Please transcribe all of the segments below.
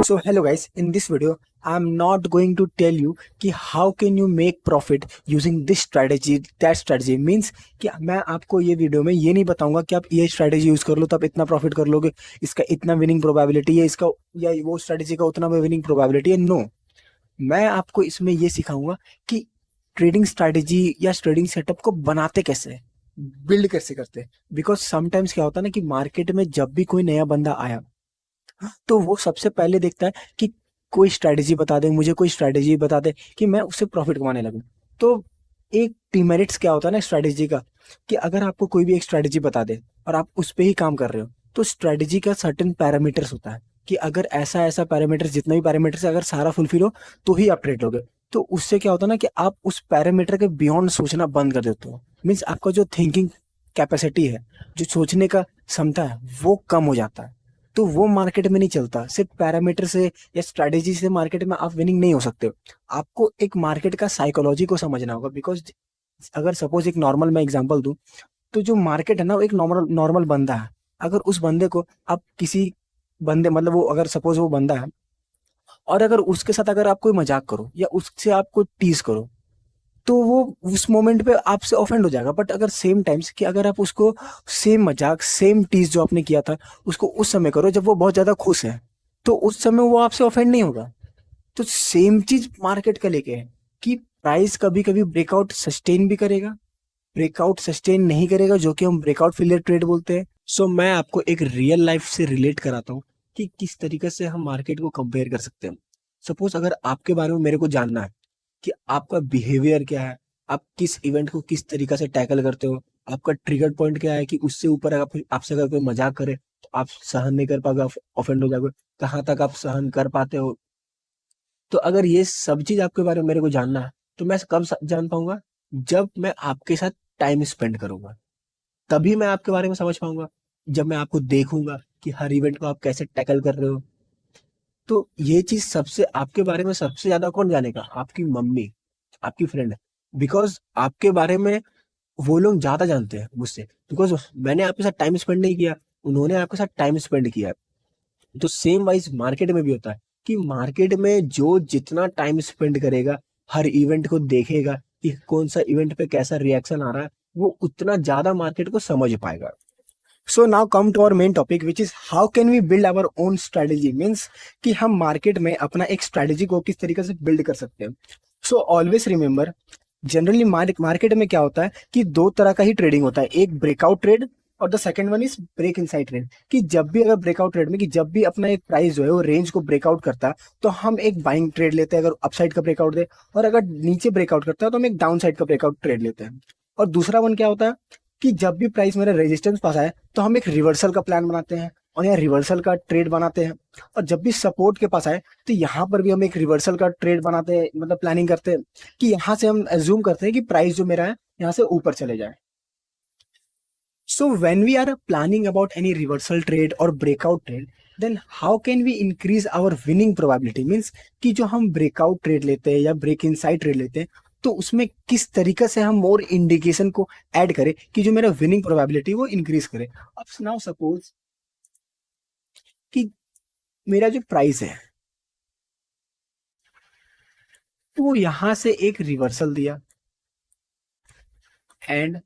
So hello guys, in this video I'm not going to tell you कि how can you make profit using this strategy that strategy means कि मैं आपको ये video में ये नहीं बताऊंगा कि आप ये स्ट्रेटेजी यूज कर लो तब इतना प्रॉफिट कर लोगे, इसका इतना विनिंग प्रोबेबिलिटी है, इसका या वो स्ट्रेटेजी का उतना विनिंग प्रोबेबिलिटी है। नो, मैं आपको इसमें ये सिखाऊंगा कि ट्रेडिंग स्ट्रेटेजी या ट्रेडिंग सेटअप को बनाते कैसे, बिल्ड कैसे करते हैं। बिकॉज समटाइम्स क्या होता है ना कि मार्केट में जब भी कोई नया बंदा आया तो वो सबसे पहले देखता है कि कोई स्ट्रैटेजी बता दे, मुझे कोई स्ट्रैटेजी बता दे कि मैं उससे प्रॉफिट कमाने लगूं। तो एक डिमेरिट्स क्या होता है ना स्ट्रैटेजी का, कि अगर आपको कोई भी एक स्ट्रैटेजी बता दे और आप उस पे ही काम कर रहे हो तो स्ट्रैटेजी का सर्टेन पैरामीटर्स होता है कि अगर ऐसा ऐसा पैरामीटर्स, जितना भी पैरामीटर्स अगर सारा फुलफिल हो तो ही आप ट्रेड लोगे। तो उससे क्या होता है ना कि आप उस पैरामीटर के बियॉन्ड सोचना बंद कर देते हो। मीन्स आपका जो थिंकिंग कैपेसिटी है, जो सोचने का क्षमता है, वो कम हो जाता है। तो वो मार्केट में नहीं चलता। सिर्फ पैरामीटर से या स्ट्रेटेजी से मार्केट में आप विनिंग नहीं हो सकते हो। आपको एक मार्केट का साइकोलॉजी को समझना होगा। बिकॉज अगर सपोज एक नॉर्मल मैं एग्जांपल दूं, तो जो मार्केट है ना वो एक नॉर्मल नॉर्मल बंदा है। अगर उस बंदे को आप किसी बंदे मतलब वो अगर सपोज वो बंदा है और अगर उसके साथ अगर आप कोई मजाक करो या उससे आप कोई टीज करो तो वो उस मोमेंट पे आपसे ऑफेंड हो जाएगा। बट अगर सेम टाइम्स कि अगर आप उसको सेम मजाक सेम टीज जो आपने किया था उसको उस समय करो जब वो बहुत ज्यादा खुश है, तो उस समय वो आपसे ऑफेंड नहीं होगा। तो सेम चीज मार्केट का लेके है कि प्राइस कभी कभी ब्रेकआउट सस्टेन भी करेगा, ब्रेकआउट सस्टेन नहीं करेगा, जो कि हम ब्रेकआउट फेलियर ट्रेड बोलते हैं। सो मैं आपको एक रियल लाइफ से रिलेट कराता हूँ कि किस तरीके से हम मार्केट को कंपेयर कर सकते हैं। सपोज अगर आपके बारे में मेरे को जानना है कि आपका बिहेवियर क्या है, आप किस इवेंट को किस तरीके से टैकल करते हो, आपका ट्रिगर पॉइंट क्या है कि उससे ऊपर अगर आपसे अगर कोई मजाक करे तो आप सहन नहीं कर पाओगे, ऑफेंड हो जाओगे, कहाँ तक आप सहन कर पाते हो। तो अगर ये सब चीज आपके बारे में मेरे को जानना है तो मैं कब जान पाऊंगा? जब मैं आपके साथ टाइम स्पेंड करूंगा, तभी मैं आपके बारे में समझ पाऊंगा। जब मैं आपको देखूंगा कि हर इवेंट को आप कैसे टैकल कर रहे हो। तो ये चीज सबसे आपके बारे में सबसे ज्यादा कौन जानेगा? आपकी मम्मी, आपकी फ्रेंड। बिकॉज आपके बारे में वो लोग ज्यादा जानते हैं मुझसे, बिकॉज मैंने आपके साथ टाइम स्पेंड नहीं किया, उन्होंने आपके साथ टाइम स्पेंड किया। तो सेम वाइज मार्केट में भी होता है कि मार्केट में जो जितना टाइम स्पेंड करेगा, हर इवेंट को देखेगा कि कौन सा इवेंट पे कैसा रिएक्शन आ रहा है, वो उतना ज्यादा मार्केट को समझ पाएगा। So now come to our main topic which is how can we build our own strategy. Means कि हम मार्केट में अपना एक स्ट्रेटेजी को किस तरीके से बिल्ड कर सकते हैं। So always remember, generally market में क्या होता है कि दो तरह का ही ट्रेडिंग होता है, एक ब्रेकआउट ट्रेड और the second one is break inside trade. कि जब भी अगर ब्रेकआउट ट्रेड में कि जब भी अपना एक प्राइस जो है वो रेंज को ब्रेकआउट करता है तो हम एक बाइंग ट्रेड लेते हैं अगर अपसाइड का ब्रेकआउट दे, और अगर नीचे ब्रेकआउट करता है तो हम एक डाउन साइड का ब्रेकआउट ट्रेड लेते हैं। और दूसरा वन क्या होता है कि जब भी प्राइस मेरा रेजिस्टेंस पास आए तो हम एक रिवर्सल का प्लान बनाते हैं और यहाँ रिवर्सल का ट्रेड बनाते हैं। और जब भी सपोर्ट के पास आए तो यहाँ पर भी हम एक रिवर्सल का ट्रेड बनाते हैं, मतलब प्लानिंग करते हैं कि यहाँ से हम एज्यूम करते हैं कि प्राइस जो मेरा है यहाँ से ऊपर चले जाए। So when we are planning about any reversal trade और breakout trade, then how can we increase our winning probability. Means कि जो हम ब्रेकआउट ट्रेड लेते हैं या ब्रेक इनसाइड ट्रेड लेते हैं तो उसमें किस तरीके से हम मोर इंडिकेशन को ऐड करें कि जो मेरा विनिंग प्रोबेबिलिटी वो इंक्रीज करे। अब नाउ सपोज कि मेरा जो प्राइस है तो वो यहां से एक रिवर्सल दिया एंड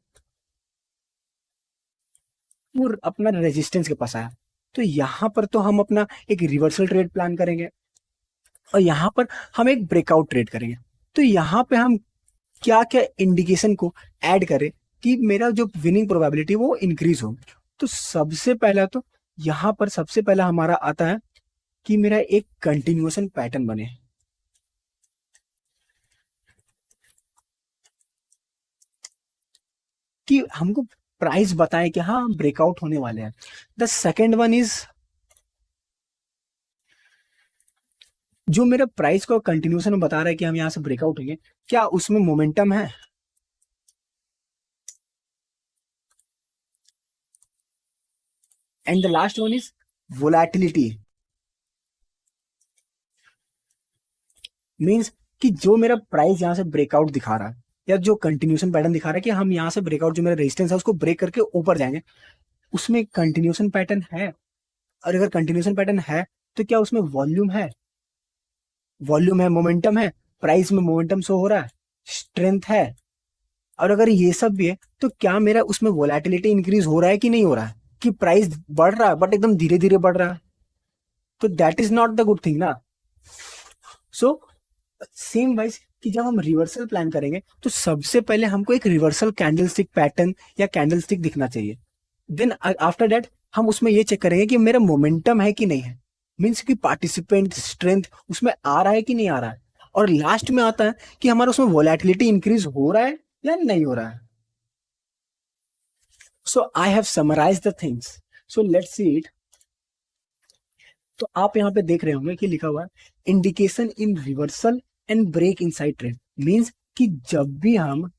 वो अपना रेजिस्टेंस के पास आया, तो यहां पर तो हम अपना एक रिवर्सल ट्रेड प्लान करेंगे और यहां पर हम एक ब्रेकआउट ट्रेड करेंगे। तो यहां पे हम क्या क्या इंडिकेशन को ऐड करें कि मेरा जो विनिंग प्रोबेबिलिटी वो इंक्रीज हो। तो सबसे पहला तो यहां पर सबसे पहला हमारा आता है कि मेरा एक कंटिन्यूएशन पैटर्न बने, कि हमको प्राइस बताए कि हाँ हम ब्रेकआउट होने वाले हैं। द सेकेंड वन इज जो मेरा प्राइस को कंटिन्यूएशन में बता रहा है कि हम यहाँ से ब्रेकआउट होंगे, क्या उसमें मोमेंटम है। And the last one is volatility. Means कि जो मेरा प्राइस यहाँ से ब्रेकआउट दिखा रहा है या जो कंटिन्यूएशन पैटर्न दिखा रहा है कि हम यहाँ से ब्रेकआउट जो मेरा रेजिस्टेंस है उसको ब्रेक करके ऊपर जाएंगे, उसमें कंटिन्यूएशन पैटर्न है। और अगर कंटिन्यूएशन पैटर्न है तो क्या उसमें वॉल्यूम है? वॉल्यूम है, मोमेंटम है, प्राइस में मोमेंटम शो हो रहा है, स्ट्रेंथ है। और अगर ये सब भी है तो क्या मेरा उसमें वोलेटिलिटी इंक्रीज हो रहा है कि नहीं हो रहा है, कि प्राइस बढ़ रहा है बट एकदम धीरे धीरे बढ़ रहा है? तो that is not the good thing ना। सो सेम वाइज कि जब हम रिवर्सल प्लान करेंगे तो सबसे पहले हमको एक रिवर्सल कैंडलस्टिक पैटर्न या कैंडलस्टिक दिखना चाहिए। देन आफ्टर दैट हम उसमें ये चेक करेंगे कि मेरा मोमेंटम है कि नहीं है, मीन्स कि पार्टिसिपेंट स्ट्रेंथ उसमें आ रहा है कि नहीं आ रहा है। और लास्ट में आता है कि हमारा उसमें वोलेटिलिटी इंक्रीज हो रहा है या नहीं हो रहा है। So I have summarise the things, so let's see it. तो आप यहाँ पे देख रहे होंगे कि लिखा हुआ है indication in reversal and break inside trade, means कि जब भी हम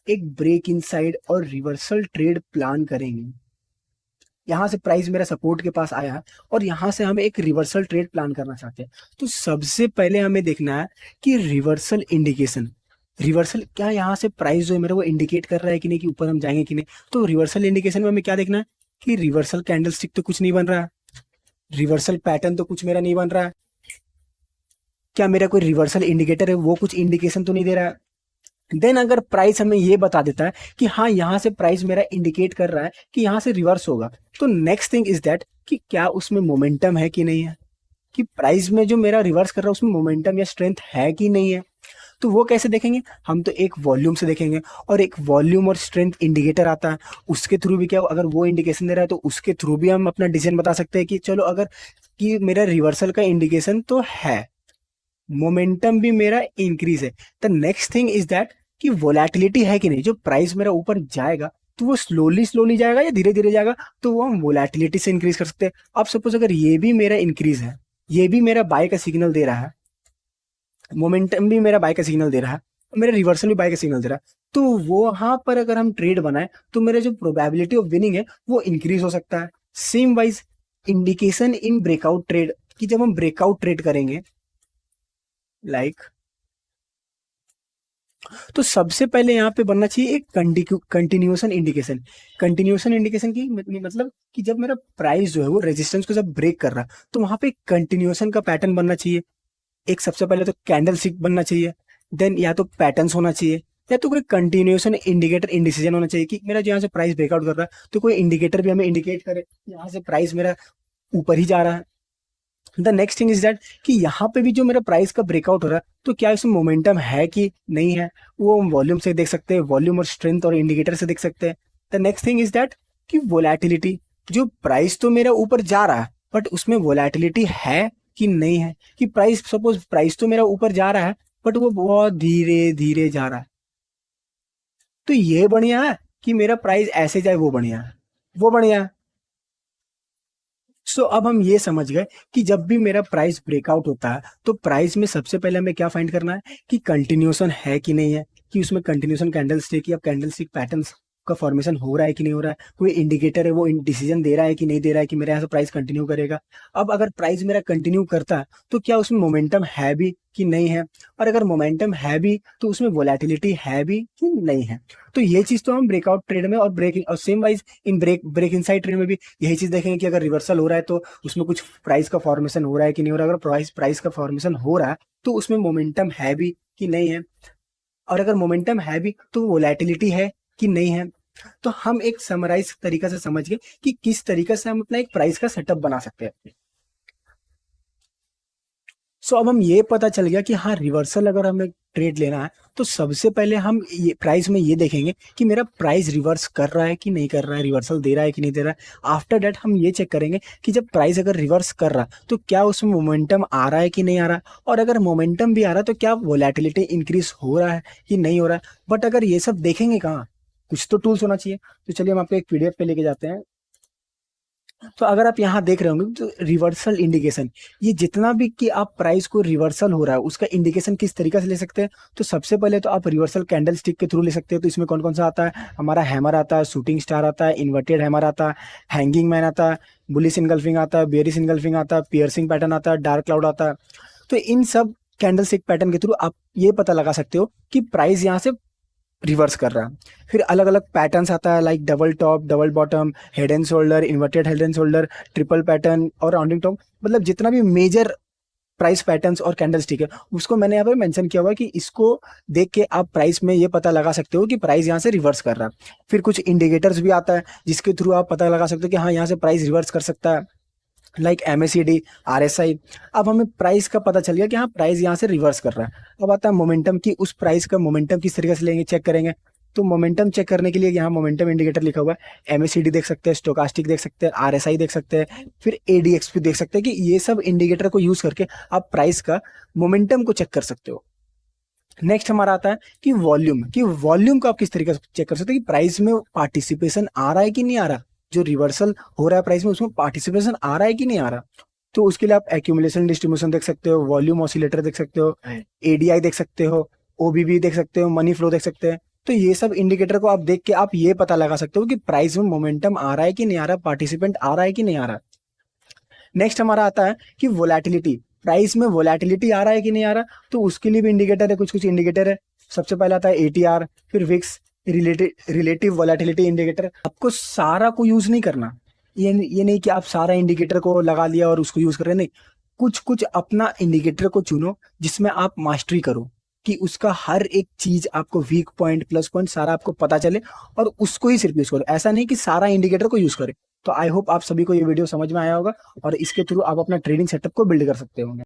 एक ब्रेक इनसाइड और रिवर्सल ट्रेड प्लान करेंगे, यहाँ से प्राइस मेरा सपोर्ट के पास आया और यहाँ से हम एक रिवर्सल ट्रेड प्लान करना चाहते हैं, तो सबसे पहले हमें देखना है कि रिवर्सल इंडिकेशन, रिवर्सल क्या यहाँ से प्राइस जो है मेरा वो इंडिकेट कर रहा है कि नहीं, कि ऊपर हम जाएंगे कि नहीं। तो रिवर्सल इंडिकेशन में हमें क्या देखना है कि रिवर्सल कैंडलस्टिक तो कुछ नहीं बन रहा है, रिवर्सल पैटर्न तो कुछ मेरा नहीं बन रहा है, क्या मेरा कोई रिवर्सल इंडिकेटर है वो कुछ इंडिकेशन तो नहीं दे रहा है। देन अगर प्राइस हमें ये बता देता है कि हाँ यहाँ से प्राइस मेरा इंडिकेट कर रहा है कि यहाँ से रिवर्स होगा, तो नेक्स्ट थिंग इज दैट कि क्या उसमें मोमेंटम है कि नहीं है, कि प्राइस में जो मेरा रिवर्स कर रहा है उसमें मोमेंटम या स्ट्रेंथ है कि नहीं है। तो वो कैसे देखेंगे, हम तो एक वॉल्यूम से देखेंगे, और एक वॉल्यूम और स्ट्रेंथ इंडिकेटर आता है, उसके थ्रू भी क्या अगर वो इंडिकेशन दे रहा है तो उसके थ्रू भी हम अपना डिसीजन बता सकते हैं कि चलो अगर कि मेरा रिवर्सल का इंडिकेशन तो है, मोमेंटम भी मेरा इंक्रीज है। The next thing is that कि वोलेटिलिटी है कि नहीं, जो प्राइस मेरा ऊपर जाएगा तो वो स्लोली स्लोली जाएगा या धीरे धीरे जाएगा, तो वो हम वोलेटिलिटी से इंक्रीज कर सकते हैं। अब सपोज अगर ये भी मेरा इंक्रीज है, ये भी मेरा बाय का सिग्नल दे रहा है, मोमेंटम भी मेरा बाय का सिग्नल दे रहा है, मेरा रिवर्सल भी बाय का सिग्नल दे रहा है, तो वो वहां पर अगर हम ट्रेड बनाए तो मेरा जो प्रोबेबिलिटी ऑफ विनिंग है वो इंक्रीज हो सकता है। सेम वाइज इंडिकेशन इन ब्रेकआउट ट्रेड, कि जब हम ब्रेकआउट ट्रेड करेंगे लाइक तो सबसे पहले यहाँ पे बनना चाहिए एक कंटिन्यूएशन इंडिकेशन। कंटिन्यूएशन इंडिकेशन की मतलब कि जब मेरा प्राइस जो है वो रेजिस्टेंस को जब ब्रेक कर रहा है तो वहां पे कंटिन्यूएशन का पैटर्न बनना चाहिए। एक सबसे पहले तो कैंडल स्टिक बनना चाहिए, देन या तो पैटर्न्स होना चाहिए, या तो कोई कंटिन्यूएशन इंडिकेटर इंडिसीजन होना चाहिए कि मेरा जो यहाँ से प्राइस ब्रेकआउट कर रहा है तो कोई इंडिकेटर भी हमें इंडिकेट करे यहाँ से प्राइस मेरा ऊपर ही जा रहा है। The next thing is that कि यहाँ पे भी जो मेरा प्राइस का ब्रेकआउट हो रहा है तो क्या इसमें मोमेंटम है कि नहीं है, वो हम वॉल्यूम से देख सकते हैं, वॉल्यूम और स्ट्रेंथ और इंडिकेटर से देख सकते हैं। The next thing is that कि वोलेटिलिटी, जो प्राइस तो मेरा ऊपर जा रहा है बट उसमें वोलेटिलिटी है कि नहीं है, कि प्राइस सपोज प्राइस तो मेरा ऊपर जा रहा है बट वो बहुत धीरे धीरे जा रहा है, तो ये बढ़िया है कि मेरा प्राइस ऐसे जाए वो बढ़िया है, वो बढ़िया है। सो अब हम ये समझ गए कि जब भी मेरा प्राइस ब्रेकआउट होता है तो प्राइस में सबसे पहले हमें क्या फाइंड करना है कि कंटिन्यूएशन है कि नहीं है, कि उसमें कंटिन्यूएशन कैंडल स्टिक या कैंडल स्टिक पैटर्न्स का फॉर्मेशन हो रहा है कि नहीं हो रहा है, कोई इंडिकेटर है वो डिसीजन दे रहा है कि नहीं दे रहा है कि मेरे यहाँ से प्राइस कंटिन्यू करेगा। अब अगर प्राइस मेरा कंटिन्यू करता है तो क्या उसमें मोमेंटम है भी कि नहीं है, और अगर मोमेंटम है भी तो उसमें वोलेटिलिटी है भी कि नहीं है। तो ये चीज तो हम ब्रेकआउट ट्रेड में और ब्रेक और same wise in break inside trade में भी यही चीज देखेंगे कि अगर रिवर्सल हो रहा है तो उसमें कुछ प्राइस का फॉर्मेशन हो रहा है कि नहीं हो रहा है। अगर प्राइस का फॉर्मेशन हो रहा है तो उसमें मोमेंटम है भी कि नहीं है, और अगर मोमेंटम है भी तो वोलेटिलिटी है कि नहीं है। तो हम एक समराइज तरीका से समझ गए कि किस तरीके से हम अपना एक प्राइस का सेटअप बना सकते हैं। सो अब हम ये पता चल गया कि हाँ रिवर्सल अगर हमें ट्रेड लेना है तो सबसे पहले हम ये प्राइस में ये देखेंगे कि मेरा प्राइस रिवर्स कर रहा है कि नहीं कर रहा है, रिवर्सल दे रहा है कि नहीं दे रहा है। आफ्टर दैट हम ये चेक करेंगे कि जब प्राइस अगर रिवर्स कर रहा है तो क्या उसमें मोमेंटम आ रहा है कि नहीं आ रहा है, और अगर मोमेंटम भी आ रहा है तो क्या वोलेटिलिटी इंक्रीज हो रहा है कि नहीं हो रहा है। बट अगर ये सब देखेंगे कहाँ, कुछ तो टूल्स होना चाहिए। तो चलिए हम आपको एक पीडीएफ पे लेके जाते हैं। तो अगर आप यहाँ देख रहे होंगे तो रिवर्सल इंडिकेशन, ये जितना भी कि आप प्राइस को रिवर्सल हो रहा है उसका इंडिकेशन किस तरीके से ले सकते हैं। तो सबसे पहले तो आप रिवर्सल कैंडल स्टिक के थ्रू ले सकते हो। तो इसमें कौन कौन सा आता है, हमारा हैमर आता है, शूटिंग स्टार आता है, इन्वर्टेड हैमर आता है, हैंगिंग मैन आता है, बुलिश इनगल्फिंग आता है, बेरिश इनगल्फिंग आता है, पियर्सिंग पैटर्न आता है, डार्क क्लाउड आता है। तो इन सब कैंडल स्टिक पैटर्न के थ्रू आप ये पता लगा सकते हो कि प्राइस यहाँ से रिवर्स कर रहा है। फिर अलग अलग पैटर्न्स आता है like double top, double bottom, head and shoulder, inverted head and shoulder, triple pattern और राउंडिंग टॉप, मतलब जितना भी मेजर प्राइस पैटर्न्स और कैंडलस्टिक है उसको मैंने यहाँ पे मेंशन किया हुआ है कि इसको देख के आप प्राइस में ये पता लगा सकते हो कि प्राइस यहाँ से रिवर्स कर रहा है। फिर कुछ इंडिकेटर्स भी आता है जिसके थ्रू आप पता लगा सकते हो कि हाँ यहाँ से प्राइस रिवर्स कर सकता है, लाइक MACD, RSI। अब हमें प्राइस का पता चल गया कि हाँ प्राइस यहाँ से रिवर्स कर रहा है। अब आता है मोमेंटम की, उस प्राइस का मोमेंटम किस तरीके से लेंगे, चेक करेंगे। तो मोमेंटम चेक करने के लिए यहाँ मोमेंटम इंडिकेटर लिखा हुआ है, MACD देख सकते हैं, स्टोकास्टिक देख सकते हैं, RSI देख सकते हैं, फिर ADX भी देख सकते हैं कि ये सब इंडिकेटर को यूज करके आप प्राइस का मोमेंटम को चेक कर सकते हो। नेक्स्ट हमारा आता है कि वॉल्यूम को आप किस तरीके से चेक कर सकते हो कि प्राइस में पार्टिसिपेशन आ रहा है कि नहीं आ रहा, जो रिवर्सल हो रहा है प्राइस में उसमें पार्टिसिपेशन आ रहा है कि नहीं आ रहा। तो उसके लिए आप एक्यूमुलेशन डिस्ट्रीब्यूशन देख सकते हो, वॉल्यूम ऑसिलेटर देख सकते हो, ADI देख सकते हो, OBB देख सकते हो, मनी फ्लो देख सकते हैं। तो ये सब इंडिकेटर को आप देख के आप ये पता लगा सकते हो कि प्राइस में मोमेंटम आ रहा है कि नहीं आ रहा, पार्टिसिपेंट आ रहा है कि नहीं आ रहा। नेक्स्ट हमारा आता है कि वोलेटिलिटी, प्राइस में वोलेटिलिटी आ रहा है कि नहीं आ रहा, तो उसके लिए भी इंडिकेटर है, कुछ कुछ इंडिकेटर है। सबसे पहले आता है ATR, फिर विक्स, रिलेटिव वोलेटिलिटी इंडिकेटर। आपको सारा को यूज नहीं करना, ये नहीं कि आप सारा इंडिकेटर को लगा लिया और उसको यूज कर रहे हैं, नहीं। कुछ कुछ अपना इंडिकेटर को चुनो जिसमें आप मास्टरी करो कि उसका हर एक चीज आपको वीक पॉइंट, प्लस पॉइंट सारा आपको पता चले और उसको ही सिर्फ यूज करो। ऐसा नहीं कि सारा इंडिकेटर को यूज करें। तो आई होप आप सभी को ये वीडियो समझ में आया होगा और इसके थ्रू आप अपना ट्रेडिंग सेटअप को बिल्ड कर सकते होंगे।